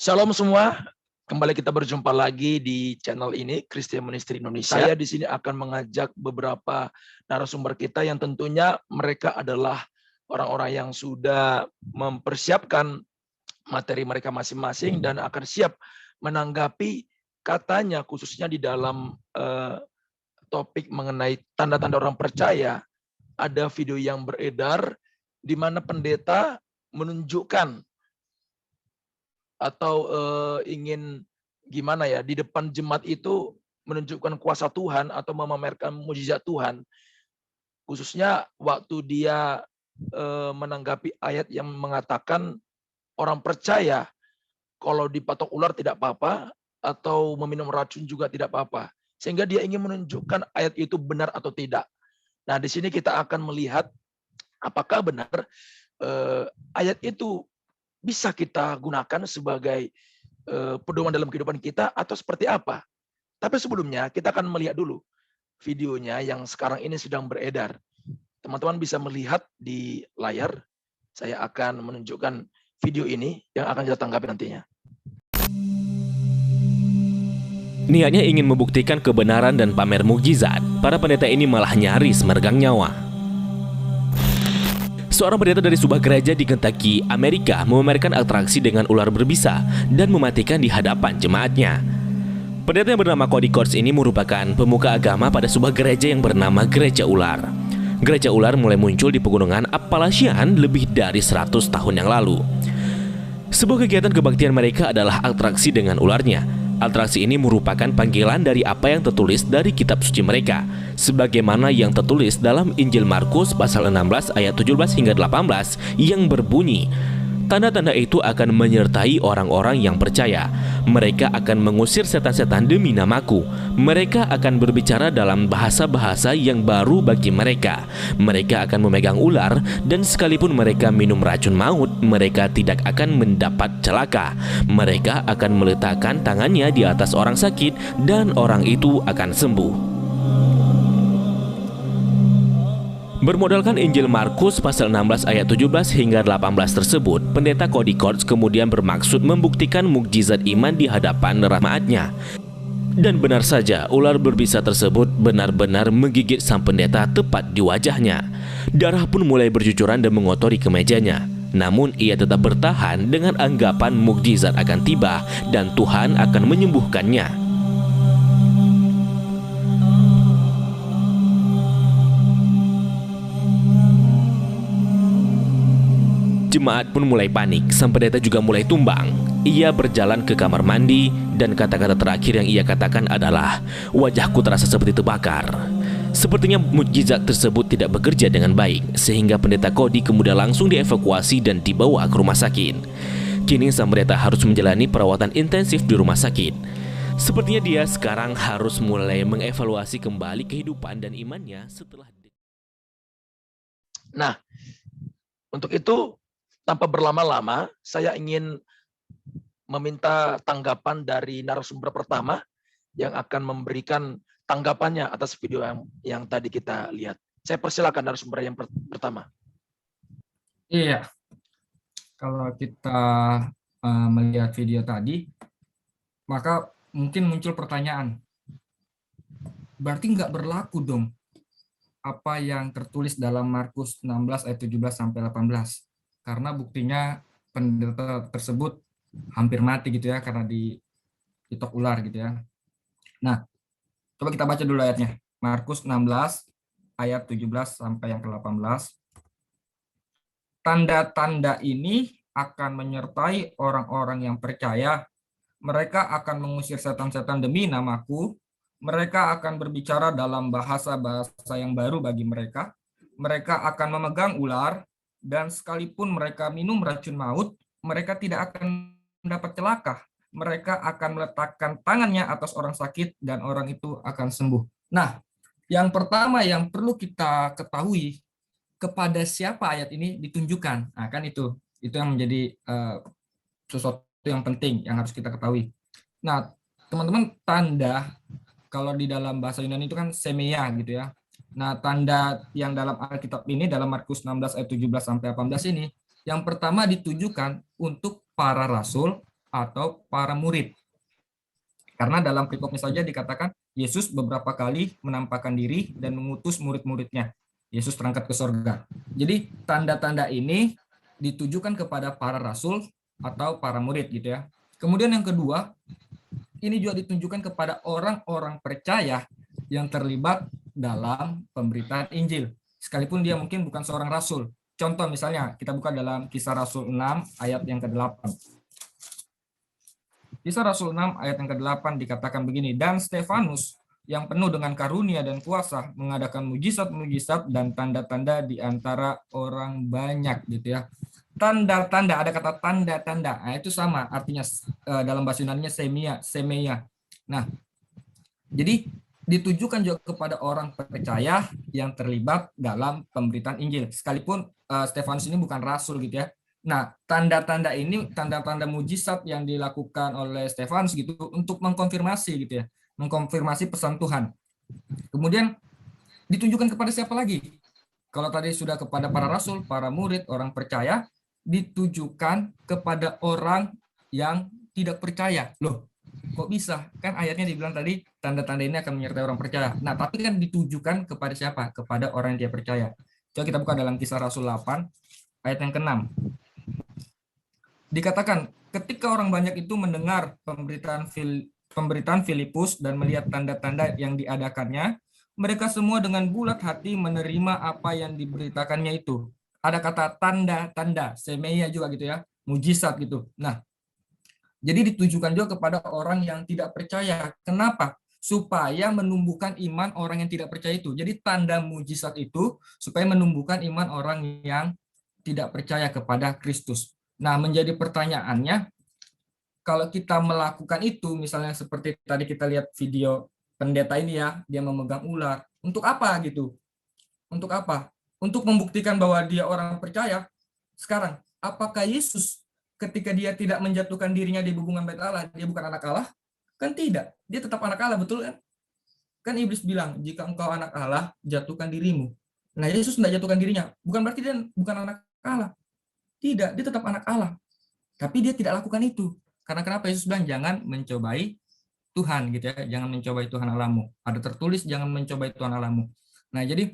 Shalom semua, kembali kita berjumpa lagi di channel ini, Christian Ministry Indonesia. Saya di sini akan mengajak beberapa narasumber kita yang tentunya mereka adalah orang-orang yang sudah mempersiapkan materi mereka masing-masing dan akan siap menanggapi katanya khususnya di dalam topik mengenai tanda-tanda orang percaya. Ada video yang beredar di mana pendeta menunjukkan atau ingin gimana ya, di depan jemaat itu menunjukkan kuasa Tuhan atau memamerkan mujizat Tuhan, khususnya waktu dia menanggapi ayat yang mengatakan orang percaya kalau dipatok ular tidak apa-apa atau meminum racun juga tidak apa-apa, sehingga dia ingin menunjukkan ayat itu benar atau tidak. Nah, di sini kita akan melihat apakah benar ayat itu bisa kita gunakan sebagai pedoman dalam kehidupan kita atau seperti apa. Tapi sebelumnya kita akan melihat dulu videonya yang sekarang ini sedang beredar. Teman-teman bisa melihat di layar. Saya akan menunjukkan video ini yang akan kita tanggapi nantinya. Niatnya ingin membuktikan kebenaran dan pamer mukjizat. Para pendeta ini malah nyaris meregang nyawa. Seorang pendeta dari sebuah gereja di Kentucky, Amerika, memamerkan atraksi dengan ular berbisa dan mematikan di hadapan jemaatnya. Pendeta yang bernama Cody Coates ini merupakan pemuka agama pada sebuah gereja yang bernama Gereja Ular. Gereja Ular mulai muncul di pegunungan Appalachian lebih dari 100 tahun yang lalu. Sebuah kegiatan kebaktian mereka adalah atraksi dengan ularnya. Atraksi ini merupakan panggilan dari apa yang tertulis dari kitab suci mereka, sebagaimana yang tertulis dalam Injil Markus pasal 16 ayat 17 hingga 18 yang berbunyi, tanda-tanda itu akan menyertai orang-orang yang percaya. Mereka akan mengusir setan-setan demi namaku. Mereka akan berbicara dalam bahasa-bahasa yang baru bagi mereka. Mereka akan memegang ular, dan sekalipun mereka minum racun maut, mereka tidak akan mendapat celaka. Mereka akan meletakkan tangannya di atas orang sakit, dan orang itu akan sembuh. Bermodalkan Injil Markus pasal 16 ayat 17 hingga 18 tersebut, pendeta Cody Coates kemudian bermaksud membuktikan mukjizat iman di hadapan jemaatnya. Dan benar saja, ular berbisa tersebut benar-benar menggigit sang pendeta tepat di wajahnya. Darah pun mulai bercucuran dan mengotori kemejanya. Namun ia tetap bertahan dengan anggapan mukjizat akan tiba dan Tuhan akan menyembuhkannya. Jemaat pun mulai panik, sang pendeta juga mulai tumbang. Ia berjalan ke kamar mandi dan kata-kata terakhir yang ia katakan adalah, "Wajahku terasa seperti terbakar." Sepertinya mukjizat tersebut tidak bekerja dengan baik, sehingga pendeta Cody kemudian langsung dievakuasi dan dibawa ke rumah sakit. Kini sang pendeta harus menjalani perawatan intensif di rumah sakit. Sepertinya dia sekarang harus mulai mengevaluasi kembali kehidupan dan imannya setelah. Nah, untuk itu tanpa berlama-lama, saya ingin meminta tanggapan dari narasumber pertama yang akan memberikan tanggapannya atas video yang tadi kita lihat. Saya persilakan narasumber yang pertama. Iya, kalau kita melihat video tadi, maka mungkin muncul pertanyaan, berarti nggak berlaku dong apa yang tertulis dalam Markus 16 ayat 17 sampai 18. Karena buktinya pendeta tersebut hampir mati gitu ya, karena ditok ular gitu ya. Nah, coba kita baca dulu ayatnya. Markus 16 ayat 17 sampai yang ke-18. Tanda-tanda ini akan menyertai orang-orang yang percaya. Mereka akan mengusir setan-setan demi namaku. Mereka akan berbicara dalam bahasa-bahasa yang baru bagi mereka. Mereka akan memegang ular, dan sekalipun mereka minum racun maut, mereka tidak akan mendapat celaka. Mereka akan meletakkan tangannya atas orang sakit, dan orang itu akan sembuh. Nah, yang pertama yang perlu kita ketahui, kepada siapa ayat ini ditunjukkan. Nah, kan itu yang menjadi sesuatu yang penting yang harus kita ketahui. Nah, teman-teman, tanda kalau di dalam bahasa Yunani itu kan semeia gitu ya. Nah, tanda yang dalam Alkitab ini, dalam Markus 16 ayat 17 sampai 18 ini, yang pertama ditujukan untuk para rasul atau para murid. Karena dalam perikopnya saja dikatakan Yesus beberapa kali menampakkan diri dan mengutus murid-muridnya. Yesus terangkat ke surga. Jadi tanda-tanda ini ditujukan kepada para rasul atau para murid gitu ya. Kemudian yang kedua, ini juga ditunjukkan kepada orang-orang percaya yang terlibat dalam pemberitaan Injil. Sekalipun dia mungkin bukan seorang rasul. Contoh misalnya, kita buka dalam Kisah Rasul 6 ayat yang ke-8. Kisah Rasul 6 ayat yang ke-8 dikatakan begini, dan Stefanus yang penuh dengan karunia dan kuasa mengadakan mujizat-mujizat dan tanda-tanda di antara orang banyak gitu ya. Tanda-tanda, ada kata tanda-tanda. Nah, itu sama artinya dalam bahasa Yunani semeia. Nah, jadi ditujukan juga kepada orang percaya yang terlibat dalam pemberitaan Injil. Sekalipun Stefanus ini bukan rasul gitu ya. Nah, tanda-tanda ini, tanda-tanda mujizat yang dilakukan oleh Stefanus gitu untuk mengkonfirmasi gitu ya. Mengkonfirmasi pesan Tuhan. Kemudian ditunjukkan kepada siapa lagi? Kalau tadi sudah kepada para rasul, para murid, orang percaya, ditujukan kepada orang yang tidak percaya. Loh, kok bisa? Kan ayatnya dibilang tadi, tanda-tanda ini akan menyertai orang percaya. Nah, tapi kan ditujukan kepada siapa? Kepada orang yang dia percaya. Coba kita buka dalam Kisah Rasul 8, ayat yang ke-6. Dikatakan, ketika orang banyak itu mendengar pemberitaan Filipus dan melihat tanda-tanda yang diadakannya, mereka semua dengan bulat hati menerima apa yang diberitakannya itu. Ada kata tanda-tanda, semeia juga gitu ya, mujizat gitu. Nah, jadi ditujukan juga kepada orang yang tidak percaya. Kenapa? Supaya menumbuhkan iman orang yang tidak percaya itu. Jadi tanda mujizat itu supaya menumbuhkan iman orang yang tidak percaya kepada Kristus. Nah, menjadi pertanyaannya, kalau kita melakukan itu, misalnya seperti tadi kita lihat video pendeta ini ya, dia memegang ular. Untuk apa gitu? Untuk apa? Untuk membuktikan bahwa dia orang percaya. Sekarang, apakah Yesus ketika dia tidak menjatuhkan dirinya di hubungan bait Allah, dia bukan anak Allah? Kan tidak. Dia tetap anak Allah, betul kan? Kan iblis bilang, jika engkau anak Allah, jatuhkan dirimu. Nah, Yesus tidak jatuhkan dirinya. Bukan berarti dia bukan anak Allah. Tidak, dia tetap anak Allah. Tapi dia tidak lakukan itu. Karena kenapa? Yesus bilang, jangan mencobai Tuhan gitu ya, jangan mencobai Tuhan Allahmu. Ada tertulis jangan mencobai Tuhan Allahmu. Nah, jadi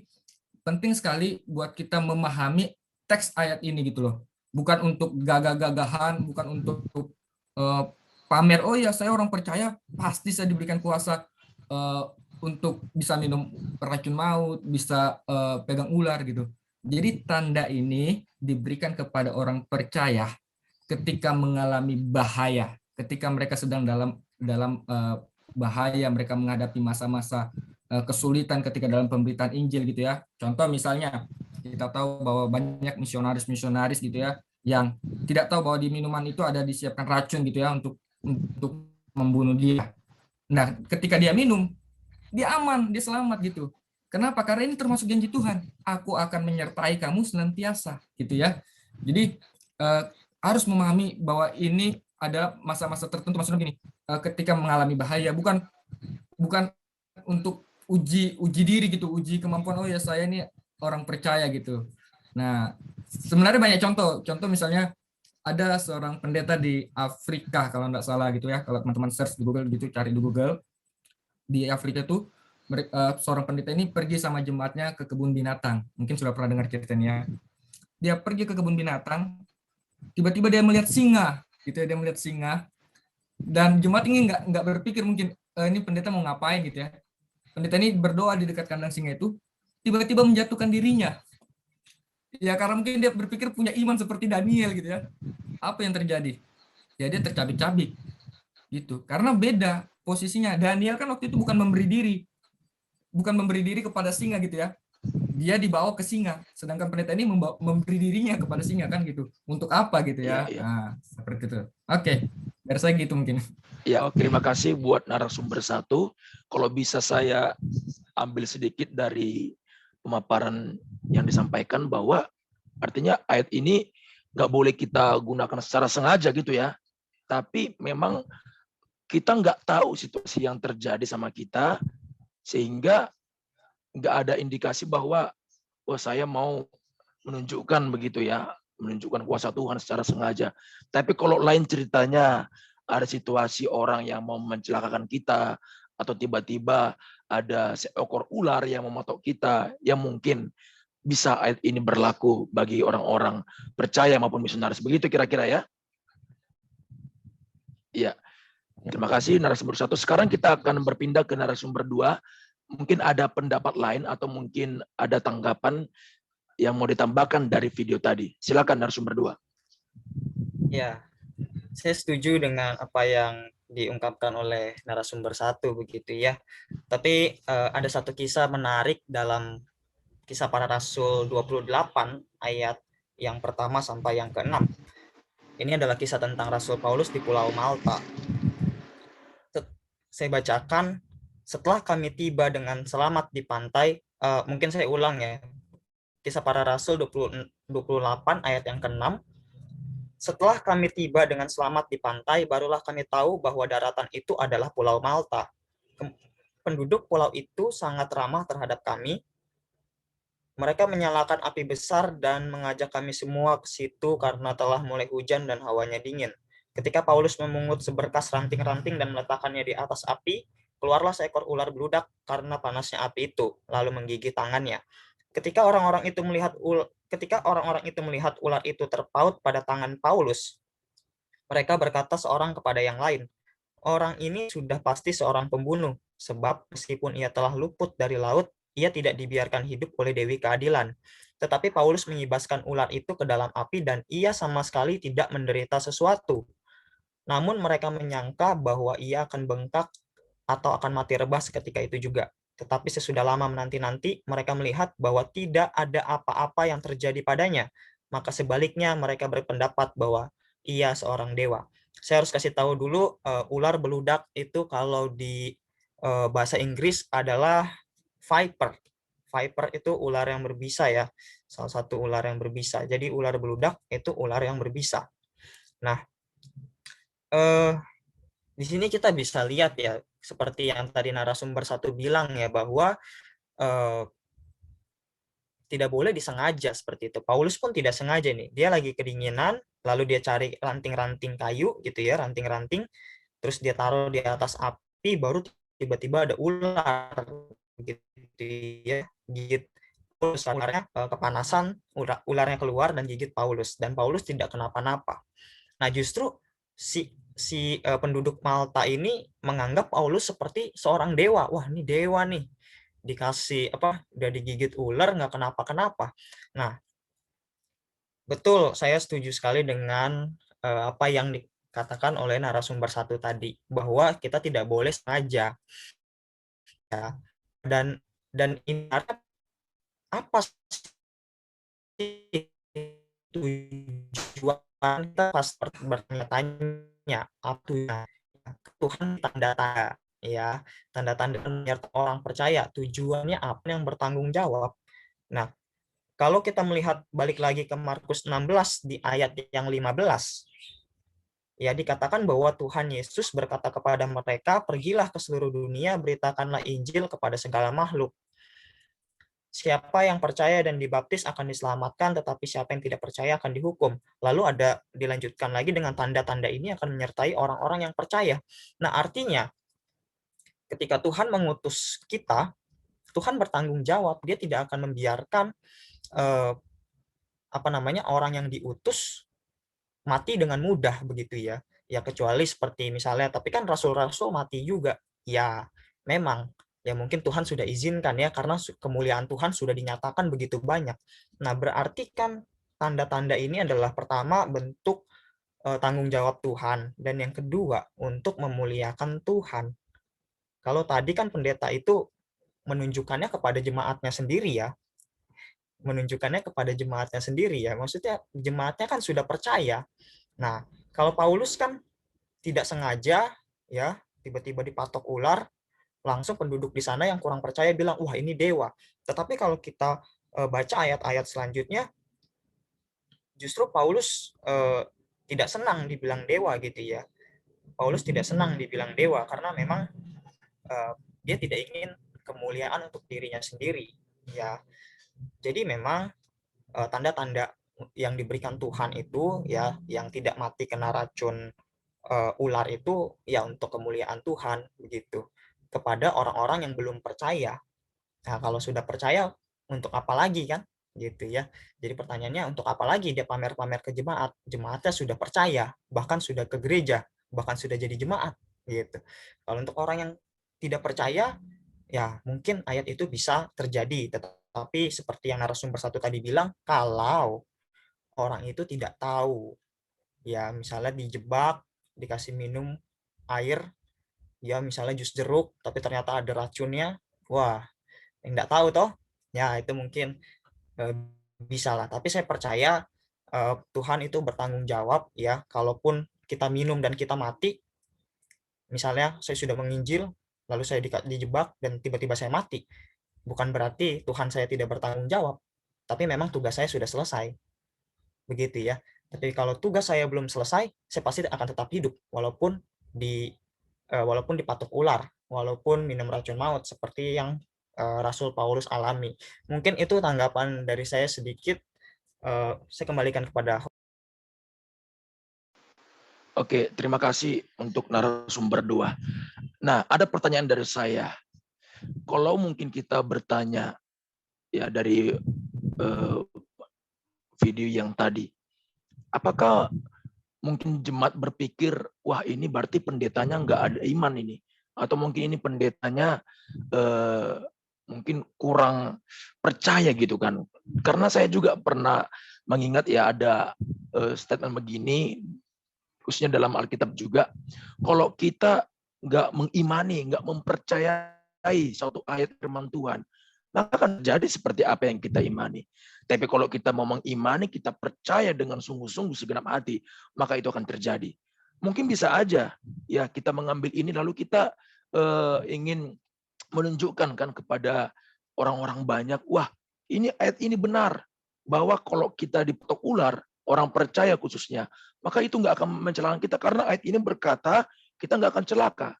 penting sekali buat kita memahami teks ayat ini gitu loh. Bukan untuk gagah-gagahan, bukan untuk pamer, oh ya saya orang percaya, pasti saya diberikan kuasa untuk bisa minum racun maut, bisa pegang ular gitu. Jadi tanda ini diberikan kepada orang percaya ketika mengalami bahaya, ketika mereka sedang dalam bahaya, mereka menghadapi masa-masa kesulitan ketika dalam pemberitaan Injil gitu ya. Contoh misalnya kita tahu bahwa banyak misionaris gitu ya yang tidak tahu bahwa di minuman itu ada disiapkan racun gitu ya untuk membunuh dia. Nah, ketika dia minum, dia aman, dia selamat gitu. Kenapa? Karena ini termasuk janji Tuhan. Aku akan menyertai kamu senantiasa gitu ya. Jadi harus memahami bahwa ini ada masa-masa tertentu, maksudnya gini, ketika mengalami bahaya, bukan untuk uji diri gitu, uji kemampuan, oh ya saya ini orang percaya gitu. Nah, sebenarnya banyak contoh misalnya ada seorang pendeta di Afrika kalau nggak salah gitu ya, kalau teman-teman search di Google gitu, cari di Google, di Afrika tuh seorang pendeta ini pergi sama jemaatnya ke kebun binatang. Mungkin sudah pernah dengar ceritanya. Dia pergi ke kebun binatang, tiba-tiba dia melihat singa, gitu ya, dia melihat singa, dan jemaat ini nggak berpikir mungkin ini pendeta mau ngapain gitu ya. Pendeta ini berdoa di dekat kandang singa itu, tiba-tiba menjatuhkan dirinya. Ya karena mungkin dia berpikir punya iman seperti Daniel gitu ya. Apa yang terjadi? Ya dia tercabik-cabik gitu. Karena beda posisinya. Daniel kan waktu itu bukan memberi diri kepada singa gitu ya. Dia dibawa ke singa, sedangkan pendeta ini memberi dirinya kepada singa kan gitu. Untuk apa gitu ya? Iya. Nah, seperti itu. Oke, dari saya gitu mungkin. Ya, terima kasih buat narasumber satu. Kalau bisa saya ambil sedikit dari pemaparan yang disampaikan bahwa artinya ayat ini nggak boleh kita gunakan secara sengaja gitu ya. Tapi memang kita nggak tahu situasi yang terjadi sama kita sehingga nggak ada indikasi bahwa saya mau menunjukkan begitu ya, menunjukkan kuasa Tuhan secara sengaja. Tapi kalau lain ceritanya ada situasi orang yang mau mencelakakan kita, atau tiba-tiba ada seekor ular yang mematok kita, yang mungkin bisa ayat ini berlaku bagi orang-orang percaya maupun misionaris. Begitu kira-kira ya? Iya. Terima kasih narasumber 1. Sekarang kita akan berpindah ke narasumber 2. Mungkin ada pendapat lain atau mungkin ada tanggapan yang mau ditambahkan dari video tadi. Silakan narasumber 2. Ya, saya setuju dengan apa yang diungkapkan oleh narasumber 1 begitu ya. Tapi ada satu kisah menarik dalam Kisah Para Rasul 28 ayat yang pertama sampai yang ke-6. Ini adalah kisah tentang Rasul Paulus di Pulau Malta. Saya bacakan, setelah kami tiba dengan selamat di pantai, mungkin saya ulang ya. Kisah Para Rasul 28 ayat yang ke-6. Setelah kami tiba dengan selamat di pantai, barulah kami tahu bahwa daratan itu adalah Pulau Malta. Penduduk pulau itu sangat ramah terhadap kami. Mereka menyalakan api besar dan mengajak kami semua ke situ karena telah mulai hujan dan hawanya dingin. Ketika Paulus memungut seberkas ranting-ranting dan meletakkannya di atas api, keluarlah seekor ular beludak karena panasnya api itu, lalu menggigit tangannya. Ketika orang-orang itu melihat ular itu terpaut pada tangan Paulus, mereka berkata seorang kepada yang lain, "Orang ini sudah pasti seorang pembunuh, sebab meskipun ia telah luput dari laut, ia tidak dibiarkan hidup oleh Dewi Keadilan." Tetapi Paulus mengibaskan ular itu ke dalam api dan ia sama sekali tidak menderita sesuatu. Namun mereka menyangka bahwa ia akan bengkak atau akan mati rebah seketika itu juga. Tetapi sesudah lama menanti-nanti, mereka melihat bahwa tidak ada apa-apa yang terjadi padanya. Maka sebaliknya mereka berpendapat bahwa ia seorang dewa. Saya harus kasih tahu dulu, ular beludak itu kalau di bahasa Inggris adalah viper. Viper itu ular yang berbisa ya, salah satu ular yang berbisa. Jadi ular beludak itu ular yang berbisa. Nah, di sini kita bisa lihat ya, seperti yang tadi narasumber 1 bilang ya, bahwa tidak boleh disengaja seperti itu. Paulus pun tidak sengaja nih. Dia lagi kedinginan, lalu dia cari ranting-ranting kayu gitu ya, ranting-ranting, terus dia taruh di atas api, baru tiba-tiba ada ular gitu ya, gigit Paulus. Ularnya kepanasan, ularnya keluar dan gigit Paulus, dan Paulus tidak kenapa-napa. Nah, justru si penduduk Malta ini menganggap Paulus seperti seorang dewa. Wah, ini dewa nih, dikasih udah digigit ular nggak kenapa-kenapa. Nah, betul, saya setuju sekali dengan apa yang dikatakan oleh narasumber 1 tadi, bahwa kita tidak boleh sengaja ya. Dan ini apa sih tujuan kita pas bertanya-tanya apa Tuhan, tanda-tanda ya, tanda-tanda menyertai orang percaya, tujuannya apa yang bertanggung jawab. Nah, kalau kita melihat balik lagi ke Markus 16 di ayat yang 15, ya dikatakan bahwa Tuhan Yesus berkata kepada mereka, "Pergilah ke seluruh dunia, beritakanlah Injil kepada segala makhluk. Siapa yang percaya dan dibaptis akan diselamatkan, tetapi siapa yang tidak percaya akan dihukum." Lalu dilanjutkan lagi dengan tanda-tanda ini akan menyertai orang-orang yang percaya. Nah, artinya ketika Tuhan mengutus kita, Tuhan bertanggung jawab. Dia tidak akan membiarkan orang yang diutus mati dengan mudah begitu ya. Ya kecuali seperti misalnya, tapi kan rasul-rasul mati juga. Ya, memang ya mungkin Tuhan sudah izinkan ya, karena kemuliaan Tuhan sudah dinyatakan begitu banyak. Nah, berarti kan tanda-tanda ini adalah pertama bentuk tanggung jawab Tuhan, dan yang kedua untuk memuliakan Tuhan. Kalau tadi kan pendeta itu menunjukkannya kepada jemaatnya sendiri ya. Menunjukkannya kepada jemaatnya sendiri ya. Maksudnya jemaatnya kan sudah percaya. Nah, kalau Paulus kan tidak sengaja ya, tiba-tiba dipatok ular, langsung penduduk di sana yang kurang percaya bilang, "Wah, ini dewa." Tetapi kalau kita baca ayat-ayat selanjutnya, justru Paulus tidak senang dibilang dewa gitu ya. Paulus tidak senang dibilang dewa karena memang dia tidak ingin kemuliaan untuk dirinya sendiri ya. Jadi memang tanda-tanda yang diberikan Tuhan itu ya, yang tidak mati kena racun ular itu ya untuk kemuliaan Tuhan begitu kepada orang-orang yang belum percaya. Nah, kalau sudah percaya untuk apa lagi kan? Gitu ya. Jadi pertanyaannya untuk apa lagi dia pamer-pamer ke jemaat? Jemaatnya sudah percaya, bahkan sudah ke gereja, bahkan sudah jadi jemaat gitu. Kalau untuk orang yang tidak percaya, ya mungkin ayat itu bisa terjadi, tetapi seperti yang narasumber satu tadi bilang, kalau orang itu tidak tahu, ya misalnya dijebak, dikasih minum air, ya misalnya jus jeruk, tapi ternyata ada racunnya, wah, nggak tahu toh, ya itu mungkin bisa lah. Tapi saya percaya Tuhan itu bertanggung jawab ya, kalaupun kita minum dan kita mati, misalnya saya sudah menginjil, lalu saya dijebak dan tiba-tiba saya mati, bukan berarti Tuhan saya tidak bertanggung jawab, tapi memang tugas saya sudah selesai, begitu ya. Tapi kalau tugas saya belum selesai, saya pasti akan tetap hidup, walaupun dipatuk ular, walaupun minum racun maut, seperti yang Rasul Paulus alami. Mungkin itu tanggapan dari saya sedikit. Saya kembalikan kepada. Oke, terima kasih untuk narasumber 2. Nah, ada pertanyaan dari saya. Kalau mungkin kita bertanya ya dari video yang tadi, apakah mungkin jemaat berpikir, wah ini berarti pendetanya nggak ada iman ini, atau mungkin ini pendetanya mungkin kurang percaya gitu kan? Karena saya juga pernah mengingat ya ada statement begini, khususnya dalam Alkitab juga, kalau kita nggak mengimani, nggak mempercayai suatu ayat firman Tuhan, maka akan terjadi seperti apa yang kita imani. Tapi kalau kita mau mengimani, kita percaya dengan sungguh-sungguh segenap hati, maka itu akan terjadi. Mungkin bisa aja ya kita mengambil ini lalu kita ingin menunjukkan kan kepada orang-orang banyak, wah ini ayat ini benar, bahwa kalau kita dipatok ular, orang percaya khususnya, maka itu nggak akan mencelakakan kita karena ayat ini berkata kita nggak akan celaka.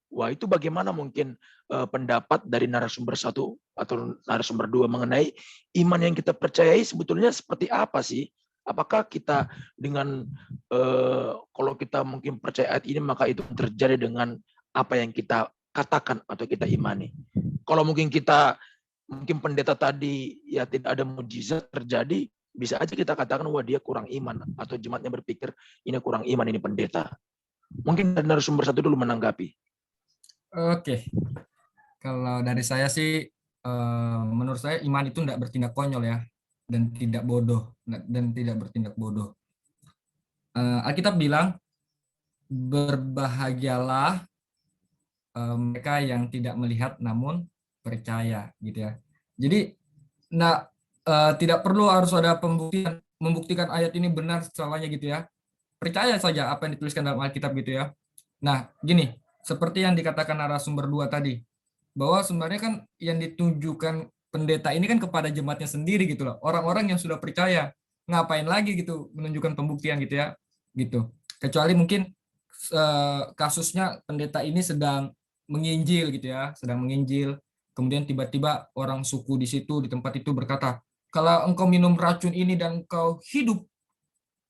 Wah, itu bagaimana mungkin pendapat dari narasumber 1 atau narasumber 2 mengenai iman yang kita percayai sebetulnya seperti apa sih? Apakah kita dengan kalau kita mungkin percaya ayat ini maka itu terjadi dengan apa yang kita katakan atau kita imani. Kalau mungkin pendeta tadi ya tidak ada mujizat terjadi, bisa aja kita katakan wah dia kurang iman atau jemaatnya berpikir ini kurang iman ini pendeta. Mungkin dari narasumber 1 dulu menanggapi. Oke, kalau dari saya sih, menurut saya iman itu tidak bertindak konyol ya, dan tidak bertindak bodoh. Alkitab bilang, berbahagialah mereka yang tidak melihat namun percaya, gitu ya. Jadi, tidak perlu harus ada membuktikan ayat ini benar salahnya gitu ya. Percaya saja apa yang dituliskan dalam Alkitab gitu ya. Nah, gini, seperti yang dikatakan narasumber 2 tadi, bahwa sebenarnya kan yang ditunjukkan pendeta ini kan kepada jemaatnya sendiri gitu loh. Orang-orang yang sudah percaya, ngapain lagi gitu menunjukkan pembuktian gitu ya. Gitu. Kecuali mungkin kasusnya pendeta ini sedang menginjil gitu ya, sedang menginjil. Kemudian tiba-tiba orang suku di situ di tempat itu berkata, "Kalau engkau minum racun ini dan engkau hidup,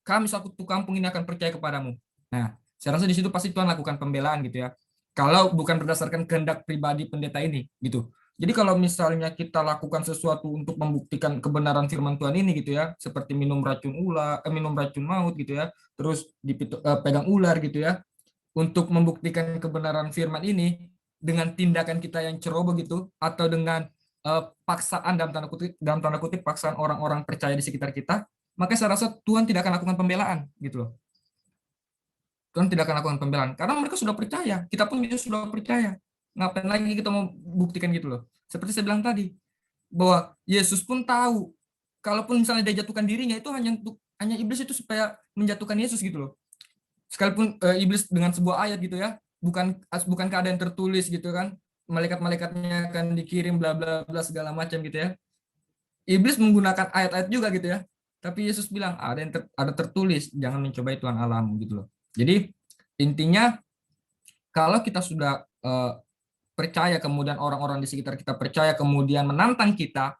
kami satu kampung ini akan percaya kepadamu." Nah, saya rasa di situ pasti Tuhan lakukan pembelaan gitu ya. Kalau bukan berdasarkan kehendak pribadi pendeta ini gitu. Jadi kalau misalnya kita lakukan sesuatu untuk membuktikan kebenaran firman Tuhan ini gitu ya, seperti minum racun maut gitu ya, terus pegang ular gitu ya, untuk membuktikan kebenaran firman ini dengan tindakan kita yang ceroboh gitu, atau dengan paksaan dalam tanda kutip paksaan orang-orang percaya di sekitar kita, maka saya rasa Tuhan tidak akan lakukan pembelaan gitu loh. Tuhan tidak akan lakukan pembelaan karena mereka sudah percaya, kita pun sudah percaya. Ngapain lagi kita mau buktikan gitu loh. Seperti saya bilang tadi, bahwa Yesus pun tahu kalaupun misalnya dia jatuhkan dirinya itu hanya iblis itu supaya menjatuhkan Yesus gitu loh. Sekalipun iblis dengan sebuah ayat gitu ya, bukan keadaan tertulis gitu kan, malaikat-malaikatnya akan dikirim bla bla bla segala macam gitu ya. Iblis menggunakan ayat-ayat juga gitu ya. Tapi Yesus bilang ada tertulis, jangan mencobai Tuhan Allahmu gitu loh. Jadi intinya kalau kita sudah percaya, kemudian orang-orang di sekitar kita percaya, kemudian menantang kita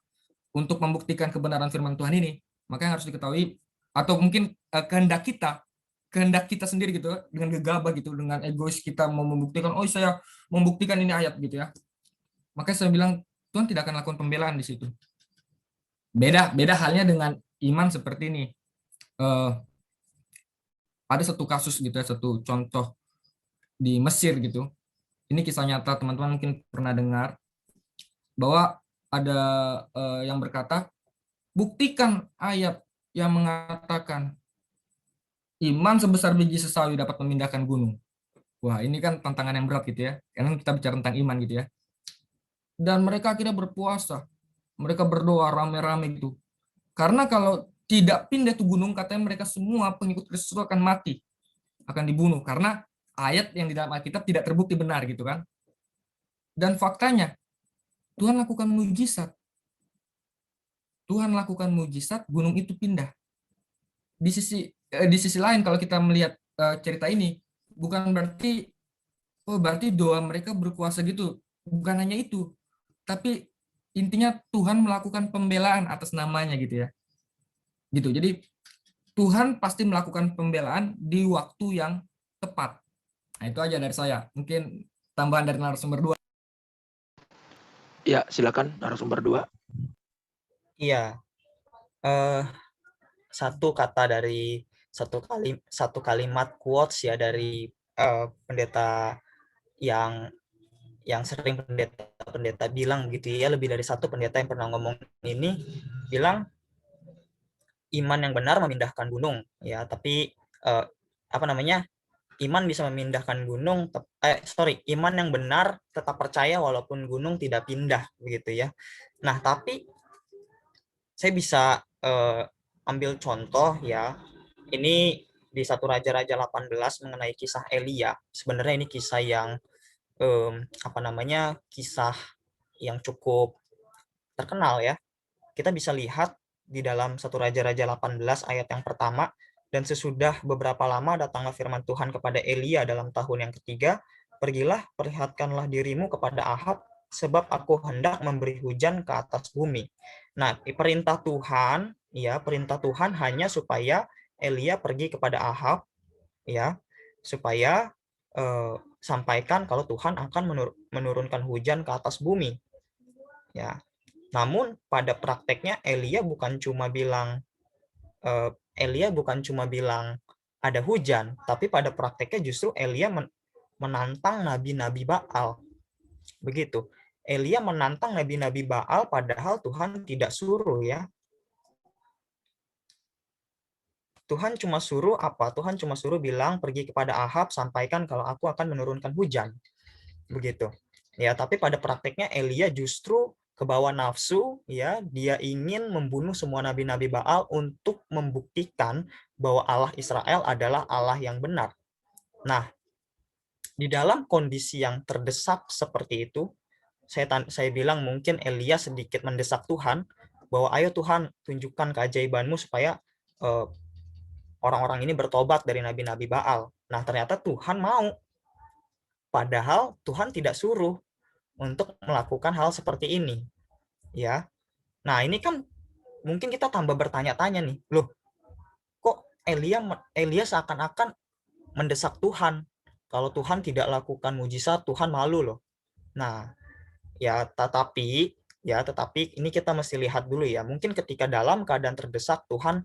untuk membuktikan kebenaran firman Tuhan ini, maka yang harus diketahui atau mungkin kehendak kita kehendak kita sendiri gitu, dengan gegabah gitu, dengan egois kita mau membuktikan, oh saya membuktikan ini ayat gitu ya. Makanya saya bilang Tuhan tidak akan lakukan pembelaan di situ. Beda halnya dengan iman seperti ini. Ada satu kasus gitu ya, satu contoh di Mesir gitu. Ini kisah nyata, teman-teman mungkin pernah dengar bahwa ada yang berkata, buktikan ayat yang mengatakan iman sebesar biji sesawi dapat memindahkan gunung. Wah, ini kan tantangan yang berat gitu ya. Karena kita bicara tentang iman gitu ya. Dan mereka akhirnya berpuasa. Mereka berdoa rame-rame gitu. Karena kalau tidak pindah tuh gunung, katanya mereka semua pengikut Kristus akan mati. Akan dibunuh. Karena ayat yang di dalam Alkitab tidak terbukti benar gitu kan. Dan faktanya, Tuhan lakukan mujizat. Tuhan lakukan mujizat, gunung itu pindah. Di sisi lain kalau kita melihat cerita ini, bukan berarti berarti doa mereka berkuasa gitu. Bukan hanya itu, tapi intinya Tuhan melakukan pembelaan atas namanya gitu ya. Gitu. Jadi Tuhan pasti melakukan pembelaan di waktu yang tepat. Nah, itu aja dari saya. Mungkin tambahan dari narasumber 2. Ya, silakan narasumber 2. Iya. Satu kata dari satu kalimat quotes ya dari pendeta yang sering pendeta bilang gitu ya, lebih dari satu pendeta yang pernah ngomong ini bilang iman yang benar memindahkan gunung ya, tapi iman bisa memindahkan gunung, iman yang benar tetap percaya walaupun gunung tidak pindah begitu ya. Nah, tapi saya bisa ambil contoh ya. Ini di 1 Raja-Raja 18 mengenai kisah Elia. Sebenarnya ini kisah yang kisah yang cukup terkenal ya. Kita bisa lihat di dalam 1 Raja-Raja 18 ayat yang pertama, dan sesudah beberapa lama datanglah firman Tuhan kepada Elia dalam tahun yang ketiga, pergilah perlihatkanlah dirimu kepada Ahab, sebab aku hendak memberi hujan ke atas bumi. Nah, perintah Tuhan hanya supaya Elia pergi kepada Ahab ya, supaya sampaikan kalau Tuhan akan menurunkan hujan ke atas bumi. Ya. Namun pada prakteknya Elia bukan cuma bilang ada hujan, tapi pada prakteknya justru Elia menantang nabi-nabi Baal. Begitu. Elia menantang nabi-nabi Baal padahal Tuhan tidak suruh ya. Tuhan cuma suruh apa? Tuhan cuma suruh bilang pergi kepada Ahab, sampaikan kalau aku akan menurunkan hujan. Begitu. Ya, tapi pada prakteknya Elia justru kebawa nafsu ya, dia ingin membunuh semua nabi-nabi Baal untuk membuktikan bahwa Allah Israel adalah Allah yang benar. Nah, di dalam kondisi yang terdesak seperti itu, saya bilang mungkin Elia sedikit mendesak Tuhan bahwa ayo Tuhan tunjukkan keajaibanmu supaya orang-orang ini bertobat dari nabi-nabi Baal. Nah, ternyata Tuhan mau. Padahal Tuhan tidak suruh untuk melakukan hal seperti ini. Ya. Nah, ini kan mungkin kita tambah bertanya-tanya nih. Loh, kok Elia seakan-akan mendesak Tuhan? Kalau Tuhan tidak lakukan mujizat, Tuhan malu loh. Nah, tetapi ini kita mesti lihat dulu ya. Mungkin ketika dalam keadaan terdesak Tuhan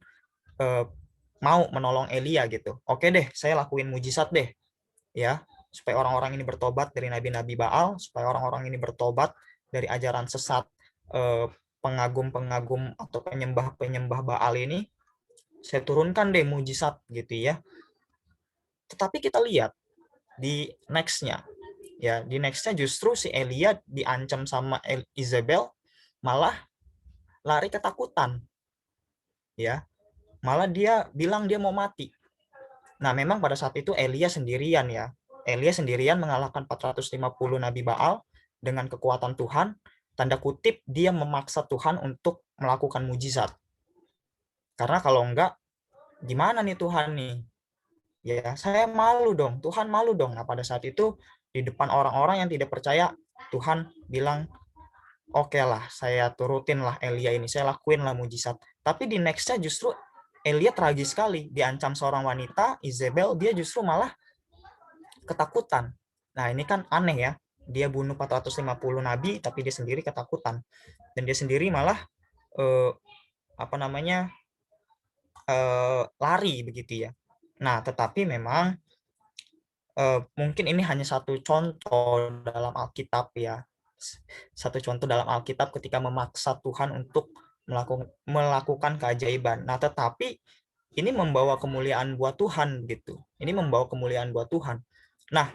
mau menolong Elia gitu. Oke deh, saya lakuin mujizat deh. Ya, supaya orang-orang ini bertobat dari nabi-nabi Baal, supaya orang-orang ini bertobat dari ajaran sesat pengagum-pengagum atau penyembah-penyembah Baal ini. Saya turunkan deh mujizat gitu ya. Tetapi kita lihat di next-nya. Ya, di next-nya justru si Elia diancam sama Isabel, malah lari ketakutan. Ya. Malah dia bilang dia mau mati. Nah, memang pada saat itu Elia sendirian ya. Elia sendirian mengalahkan 450 nabi Baal dengan kekuatan Tuhan. Tanda kutip dia memaksa Tuhan untuk melakukan mujizat. Karena kalau enggak, gimana nih Tuhan nih? Ya, saya malu dong. Tuhan malu dong. Nah, pada saat itu di depan orang-orang yang tidak percaya, Tuhan bilang, oke lah, saya turutin lah Elia ini. Saya lakuin lah mujizat. Tapi di next-nya justru Elia tragis sekali, diancam seorang wanita, Isabel, dia justru malah ketakutan. Nah, ini kan aneh ya. Dia bunuh 450 nabi, tapi dia sendiri ketakutan. Dan dia sendiri malah lari begitu ya. Nah, tetapi memang mungkin ini hanya satu contoh dalam Alkitab ya. Satu contoh dalam Alkitab ketika memaksa Tuhan untuk melakukan keajaiban. Nah, tetapi ini membawa kemuliaan buat Tuhan gitu. Ini membawa kemuliaan buat Tuhan. Nah,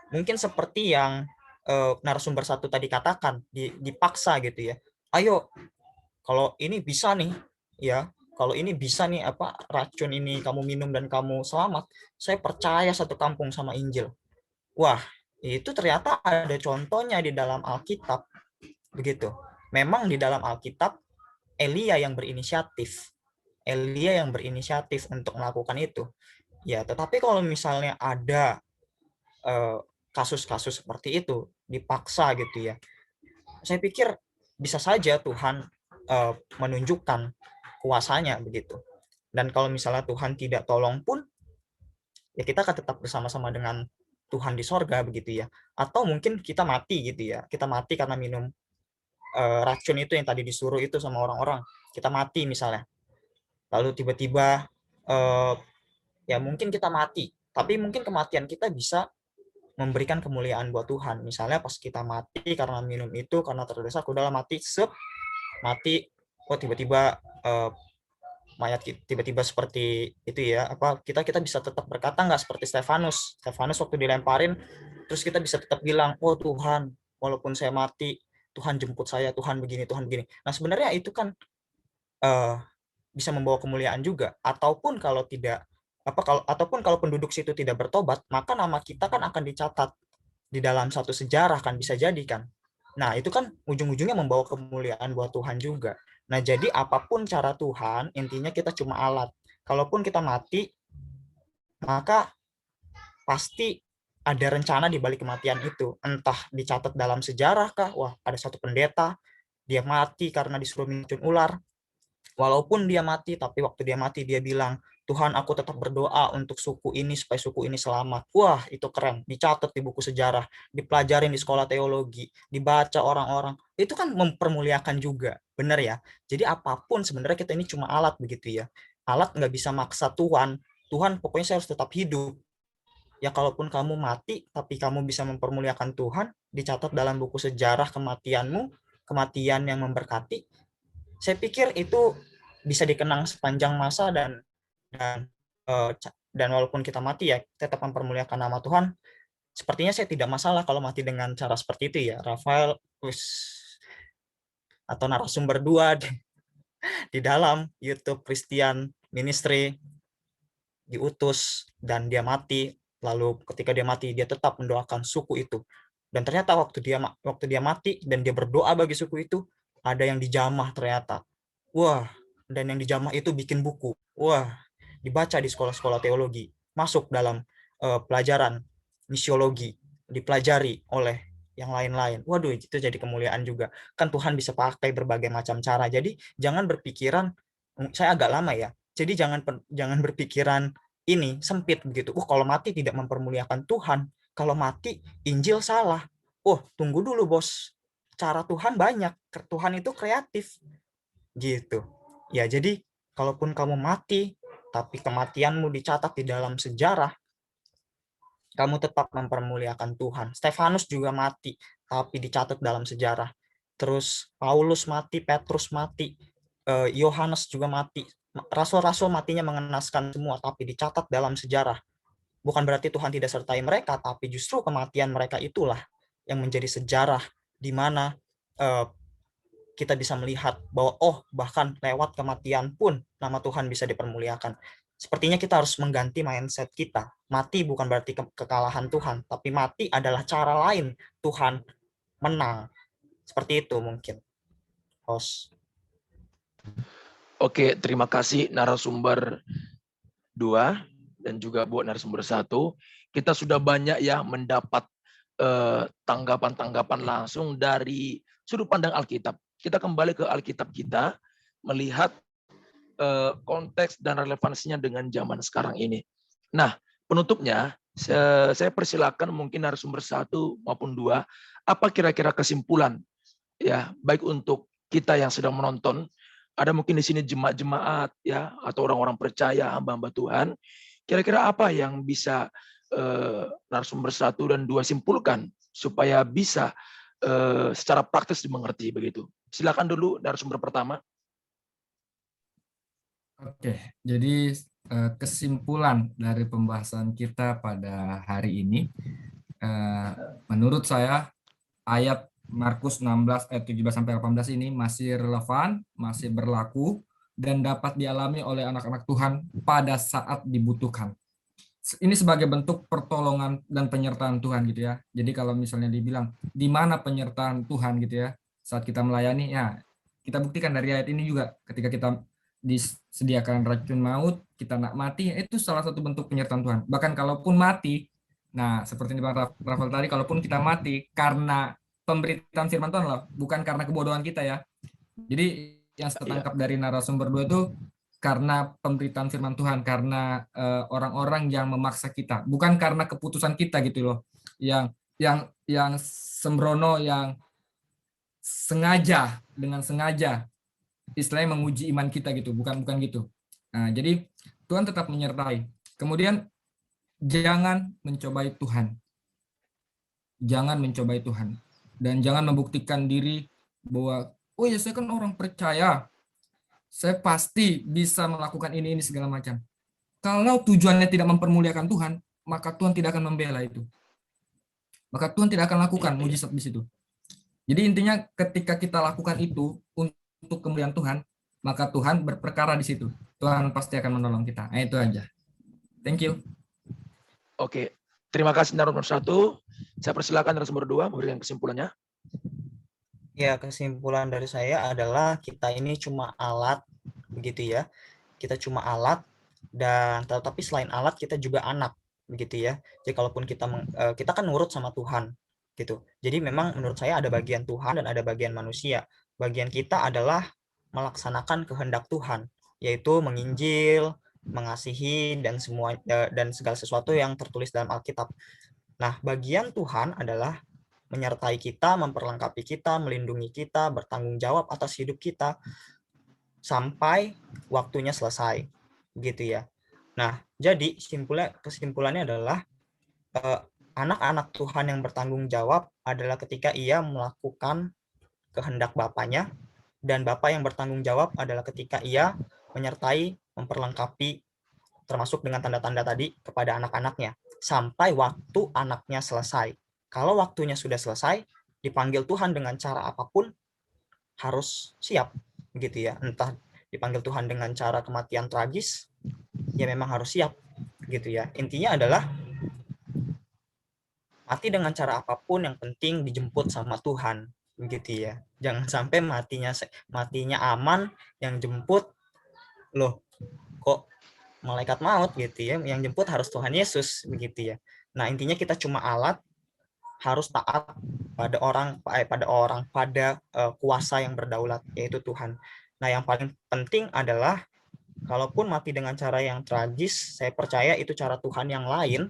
mungkin seperti yang narasumber satu tadi katakan, dipaksa gitu ya. Ayo, kalau ini bisa nih, ya, kalau ini bisa nih apa racun ini kamu minum dan kamu selamat, saya percaya satu kampung sama Injil. Wah, itu ternyata ada contohnya di dalam Alkitab, begitu. Memang di dalam Alkitab Elia yang berinisiatif. Elia yang berinisiatif untuk melakukan itu. Ya, tetapi kalau misalnya ada kasus-kasus seperti itu dipaksa gitu ya, saya pikir bisa saja Tuhan menunjukkan kuasanya begitu. Dan kalau misalnya Tuhan tidak tolong pun, ya kita akan tetap bersama-sama dengan Tuhan di sorga begitu ya. Atau mungkin kita mati gitu ya. Kita mati karena minum racun itu yang tadi disuruh itu sama orang-orang. Kita mati misalnya. Lalu tiba-tiba ya mungkin kita mati. Tapi mungkin kematian kita bisa memberikan kemuliaan buat Tuhan. Misalnya pas kita mati karena minum itu, karena terdesak, udahlah mati, mati, oh tiba-tiba mayat tiba-tiba seperti itu ya, apa kita bisa tetap berkata nggak seperti Stefanus waktu dilemparin, terus kita bisa tetap bilang, oh Tuhan, walaupun saya mati, Tuhan jemput saya, Tuhan begini, Tuhan begini. Nah sebenarnya itu kan bisa membawa kemuliaan juga. Ataupun kalau tidak ataupun kalau penduduk situ tidak bertobat, maka nama kita kan akan dicatat di dalam satu sejarah, kan bisa jadi kan. Nah, itu kan ujung-ujungnya membawa kemuliaan buat Tuhan juga. Nah, jadi apapun cara Tuhan, intinya kita cuma alat. Kalaupun kita mati, maka pasti ada rencana di balik kematian itu. Entah dicatat dalam sejarah kah, wah ada satu pendeta, dia mati karena disuruh racun ular. Walaupun dia mati, tapi waktu dia mati dia bilang, Tuhan aku tetap berdoa untuk suku ini supaya suku ini selamat. Wah itu keren, dicatat di buku sejarah, dipelajarin di sekolah teologi, dibaca orang-orang. Itu kan mempermuliakan juga, benar ya. Jadi apapun sebenarnya kita ini cuma alat begitu ya. Alat nggak bisa maksa Tuhan. Tuhan pokoknya saya harus tetap hidup. Ya kalaupun kamu mati, tapi kamu bisa mempermuliakan Tuhan, dicatat dalam buku sejarah kematianmu, kematian yang memberkati, saya pikir itu bisa dikenang sepanjang masa dan walaupun kita mati ya tetap mempermuliakan nama Tuhan. Sepertinya saya tidak masalah kalau mati dengan cara seperti itu ya. Rafael atau narasumber 2 di dalam YouTube Christian Ministry diutus dan dia mati, lalu ketika dia mati dia tetap mendoakan suku itu. Dan ternyata waktu dia mati dan dia berdoa bagi suku itu, ada yang dijamah ternyata. Wah, dan yang dijamah itu bikin buku. Wah, dibaca di sekolah-sekolah teologi, masuk dalam pelajaran misiologi, dipelajari oleh yang lain-lain. Waduh, itu jadi kemuliaan juga. Kan Tuhan bisa pakai berbagai macam cara. Jadi jangan berpikiran, saya agak lama ya. Jadi jangan berpikiran ini sempit begitu. Kalau mati tidak mempermuliakan Tuhan. Kalau mati Injil salah. Tunggu dulu bos. Cara Tuhan banyak. Tuhan itu kreatif. Gitu. Ya, jadi kalaupun kamu mati, tapi kematianmu dicatat di dalam sejarah, kamu tetap mempermuliakan Tuhan. Stefanus juga mati, tapi dicatat dalam sejarah. Terus Paulus mati, Petrus mati, Yohanes juga mati. Rasul-rasul matinya mengenaskan semua, tapi dicatat dalam sejarah. Bukan berarti Tuhan tidak sertai mereka, tapi justru kematian mereka itulah yang menjadi sejarah di mana kita bisa melihat bahwa bahkan lewat kematian pun nama Tuhan bisa dipermuliakan. Sepertinya kita harus mengganti mindset kita. Mati bukan berarti kekalahan Tuhan, tapi mati adalah cara lain Tuhan menang. Seperti itu mungkin. Host. Oke, terima kasih narasumber 2 dan juga buat narasumber 1. Kita sudah banyak ya mendapat tanggapan-tanggapan langsung dari sudut pandang Alkitab. Kita kembali ke Alkitab kita, melihat konteks dan relevansinya dengan zaman sekarang ini. Nah, penutupnya saya persilakan mungkin narasumber 1 maupun 2, apa kira-kira kesimpulan ya, baik untuk kita yang sedang menonton, ada mungkin di sini jemaat-jemaat ya, atau orang-orang percaya, hamba-hamba Tuhan. Kira-kira apa yang bisa narasumber 1 dan 2 simpulkan supaya bisa secara praktis dimengerti begitu. Silakan dulu narasumber pertama. Oke, jadi kesimpulan dari pembahasan kita pada hari ini, menurut saya ayat Markus 16 ayat 17 sampai 18 ini masih relevan, masih berlaku dan dapat dialami oleh anak-anak Tuhan pada saat dibutuhkan. Ini sebagai bentuk pertolongan dan penyertaan Tuhan gitu ya. Jadi kalau misalnya dibilang di mana penyertaan Tuhan gitu ya saat kita melayani, ya kita buktikan dari ayat ini juga ketika kita disediakan racun maut, kita nak mati, itu salah satu bentuk penyertaan Tuhan. Bahkan kalaupun mati, nah seperti yang Bang Rafael tadi, kalaupun kita mati karena pemberitaan firman Tuhan loh, bukan karena kebodohan kita ya. Jadi yang saya tangkap dari narasumber 2 itu karena pemberitaan firman Tuhan, karena orang-orang yang memaksa kita, bukan karena keputusan kita gitu loh, yang sembrono, yang sengaja, dengan sengaja istilahnya menguji iman kita gitu, bukan gitu. Nah, jadi Tuhan tetap menyertai. Kemudian jangan mencobai Tuhan. Jangan mencobai Tuhan. Dan jangan membuktikan diri bahwa oh ya saya kan orang percaya. Saya pasti bisa melakukan ini segala macam. Kalau tujuannya tidak mempermuliakan Tuhan, maka Tuhan tidak akan membela itu. Maka Tuhan tidak akan lakukan mujizat di situ. Jadi intinya ketika kita lakukan itu untuk kemuliaan Tuhan, maka Tuhan berperkara di situ. Tuhan pasti akan menolong kita. Nah, itu aja. Thank you. Oke, terima kasih narasumber 1. Saya persilakan narasumber 2 memberikan kesimpulannya. Ya, kesimpulan dari saya adalah kita ini cuma alat, begitu ya. Kita cuma alat, dan tetapi selain alat kita juga anak, begitu ya. Jadi kalaupun kita kan nurut sama Tuhan, gitu. Jadi memang menurut saya ada bagian Tuhan dan ada bagian manusia. Bagian kita adalah melaksanakan kehendak Tuhan, yaitu menginjil, mengasihi dan segala sesuatu yang tertulis dalam Alkitab. Nah, bagian Tuhan adalah menyertai kita, memperlengkapi kita, melindungi kita, bertanggung jawab atas hidup kita sampai waktunya selesai, gitu ya. Nah, jadi kesimpulannya adalah anak-anak Tuhan yang bertanggung jawab adalah ketika ia melakukan kehendak Bapaknya, dan Bapa yang bertanggung jawab adalah ketika ia menyertai, memperlengkapi, termasuk dengan tanda-tanda tadi kepada anak-anaknya, sampai waktu anaknya selesai. Kalau waktunya sudah selesai, dipanggil Tuhan dengan cara apapun, harus siap, gitu ya. Entah dipanggil Tuhan dengan cara kematian tragis, ya memang harus siap, gitu ya. Intinya adalah mati dengan cara apapun, yang penting dijemput sama Tuhan, begitu ya. Jangan sampai matinya aman, yang jemput loh kok malaikat maut gitu ya, yang jemput harus Tuhan Yesus, begitu ya. Nah, intinya kita cuma alat, harus taat pada kuasa yang berdaulat, yaitu Tuhan. Nah, yang paling penting adalah kalaupun mati dengan cara yang tragis, saya percaya itu cara Tuhan yang lain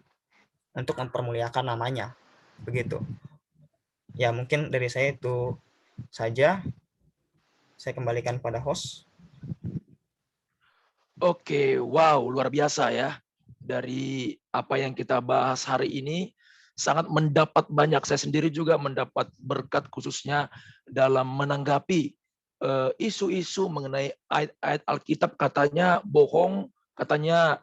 untuk mempermuliakan namanya, begitu. Ya, mungkin dari saya itu saja. Saya kembalikan pada host. Oke, wow, luar biasa ya. Dari apa yang kita bahas hari ini, sangat mendapat banyak. Saya sendiri juga mendapat berkat khususnya dalam menanggapi isu-isu mengenai ayat-ayat Alkitab katanya bohong, katanya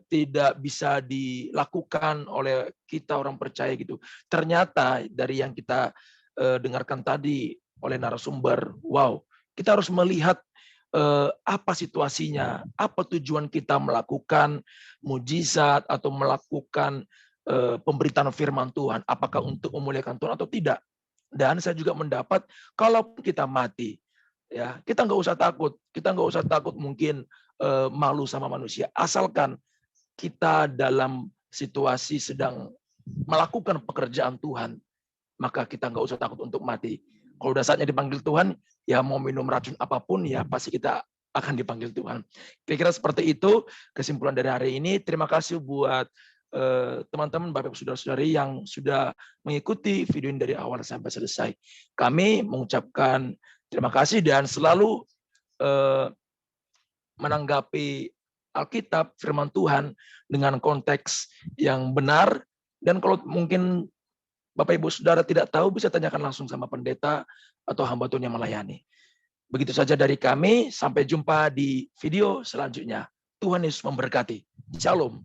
tidak bisa dilakukan oleh kita orang percaya gitu. Ternyata dari yang kita dengarkan tadi oleh narasumber, wow, kita harus melihat apa situasinya, apa tujuan kita melakukan mujizat atau melakukan pemberitaan firman Tuhan, apakah untuk memuliakan Tuhan atau tidak. Dan saya juga mendapat kalau kita mati, ya kita nggak usah takut mungkin malu sama manusia, asalkan kita dalam situasi sedang melakukan pekerjaan Tuhan, maka kita nggak usah takut untuk mati. Kalau udah saatnya dipanggil Tuhan, ya mau minum racun apapun, ya pasti kita akan dipanggil Tuhan. Kira-kira seperti itu kesimpulan dari hari ini. Terima kasih buat teman-teman, Bapak, Saudara-saudari yang sudah mengikuti video ini dari awal sampai selesai. Kami mengucapkan terima kasih dan selalu menanggapi Alkitab, firman Tuhan dengan konteks yang benar. Dan kalau mungkin Bapak Ibu Saudara tidak tahu, bisa tanyakan langsung sama pendeta atau hamba Tuhan yang melayani. Begitu saja dari kami, sampai jumpa di video selanjutnya. Tuhan Yesus memberkati. Shalom.